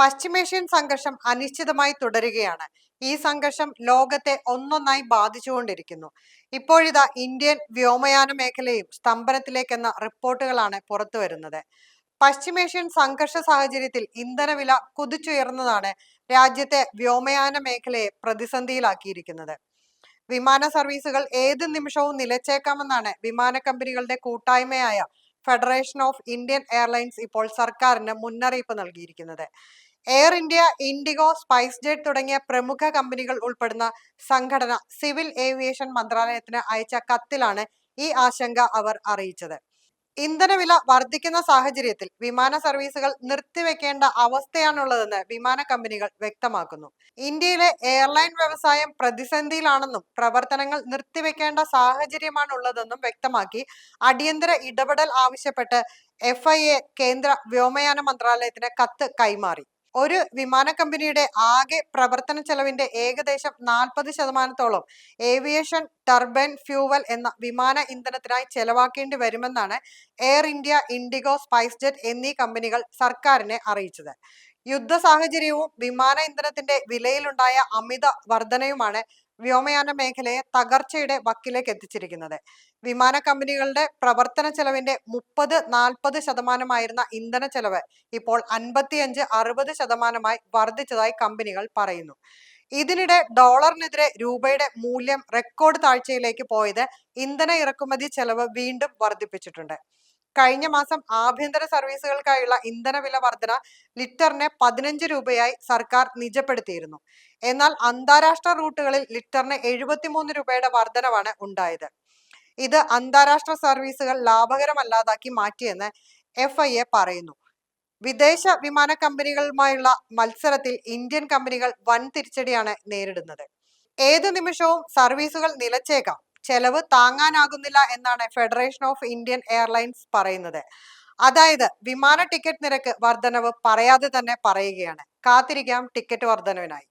പശ്ചിമേഷ്യൻ സംഘർഷം അനിശ്ചിതമായി തുടരുകയാണ്. ഈ സംഘർഷം ലോകത്തെ ഒന്നൊന്നായി ബാധിച്ചുകൊണ്ടിരിക്കുന്നു. ഇപ്പോഴിതാ ഇന്ത്യൻ വ്യോമയാന മേഖലയും സ്തംഭനത്തിലേക്കെന്ന റിപ്പോർട്ടുകളാണ് പുറത്തുവരുന്നത്. പശ്ചിമേഷ്യൻ സംഘർഷ സാഹചര്യത്തിൽ ഇന്ധനവില കുതിച്ചുയർന്നതാണ് രാജ്യത്തെ വ്യോമയാന മേഖലയെ പ്രതിസന്ധിയിലാക്കിയിരിക്കുന്നത്. വിമാന സർവീസുകൾ ഏത് നിമിഷവും നിലച്ചേക്കാമെന്നാണ് വിമാന കമ്പനികളുടെ കൂട്ടായ്മയായ ഫെഡറേഷൻ ഓഫ് ഇന്ത്യൻ എയർലൈൻസ് ഇപ്പോൾ സർക്കാരിന് മുന്നറിയിപ്പ് നൽകിയിരിക്കുന്നത്. Air India, IndiGo, spice jet തുടങ്ങിയ പ്രമുഖ കമ്പനികൾ ഉൾപ്പെടുന്ന സംഘടന സിവിൽ ഏവിയേഷൻ മന്ത്രാലയത്തിന് അയച്ച കത്തിലാണ് ഈ ആശങ്ക അവർ അറിയിച്ചത്. ഇന്ധനവില വർദ്ധിക്കുന്ന സാഹചര്യത്തിൽ വിമാന സർവീസുകൾ നിർത്തിവെക്കേണ്ട അവസ്ഥയാണുള്ളതെന്ന് വിമാന കമ്പനികൾ വ്യക്തമാക്കുന്നു. ഇന്ത്യയിലെ എയർലൈൻ വ്യവസായം പ്രതിസന്ധിയിലാണെന്നും പ്രവർത്തനങ്ങൾ നിർത്തിവെക്കേണ്ട സാഹചര്യമാണുള്ളതെന്നും വ്യക്തമാക്കി അടിയന്തര ഇടപെടൽ ആവശ്യപ്പെട്ട് FIA കേന്ദ്ര വ്യോമയാന മന്ത്രാലയത്തിന് കത്ത് കൈമാറി. ഒരു വിമാന കമ്പനിയുടെ ആകെ പ്രവർത്തന ചെലവിന്റെ ഏകദേശം 40% ഏവിയേഷൻ ടർബൈൻ ഫ്യൂവൽ എന്ന വിമാന ഇന്ധനത്തിനായി ചെലവാക്കേണ്ടി വരുമെന്നാണ് air India, IndiGo, spice jet എന്നീ കമ്പനികൾ സർക്കാരിനെ അറിയിച്ചത്. യുദ്ധ സാഹചര്യവും വിമാന ഇന്ധനത്തിന്റെ വിലയിലുണ്ടായ അമിത വർധനയുമാണ് വ്യോമയാന മേഖലയെ തകർച്ചയുടെ വക്കിലേക്ക് എത്തിച്ചിരിക്കുന്നത്. വിമാന കമ്പനികളുടെ പ്രവർത്തന ചെലവിന്റെ 30-40% ഇന്ധന ചെലവ് ഇപ്പോൾ 55-60% വർദ്ധിച്ചതായി കമ്പനികൾ പറയുന്നു. ഇതിനിടെ ഡോളറിനെതിരെ രൂപയുടെ മൂല്യം റെക്കോർഡ് താഴ്ചയിലേക്ക് പോയത് ഇന്ധന ഇറക്കുമതി ചെലവ് വീണ്ടും വർദ്ധിപ്പിച്ചിട്ടുണ്ട്. കഴിഞ്ഞ മാസം ആഭ്യന്തര സർവീസുകൾക്കായുള്ള ഇന്ധനവില വർധന ലിറ്ററിന് 15 രൂപയായി സർക്കാർ നിജപ്പെടുത്തിയിരുന്നു. എന്നാൽ അന്താരാഷ്ട്ര റൂട്ടുകളിൽ ലിറ്ററിന് 73 രൂപയുടെ വർധനവാണ് ഉണ്ടായത്. ഇത് അന്താരാഷ്ട്ര സർവീസുകൾ ലാഭകരമല്ലാതാക്കി മാറ്റിയെന്ന് FIA പറയുന്നു. വിദേശ വിമാന കമ്പനികളുമായുള്ള മത്സരത്തിൽ ഇന്ത്യൻ കമ്പനികൾ വൻ തിരിച്ചടിയാണ് നേരിടുന്നത്. ഏത് നിമിഷവും സർവീസുകൾ നിലച്ചേക്കാം, ചെലവ് താങ്ങാനാകുന്നില്ല എന്നാണ് ഫെഡറേഷൻ ഓഫ് ഇന്ത്യൻ എയർലൈൻസ് പറയുന്നത്. അതായത് വിമാന ടിക്കറ്റ് നിരക്ക് വർധനവ് പറയാതെ തന്നെ പറയുകയാണ്. കാത്തിരിക്കാം ടിക്കറ്റ് വർധനവിനായി.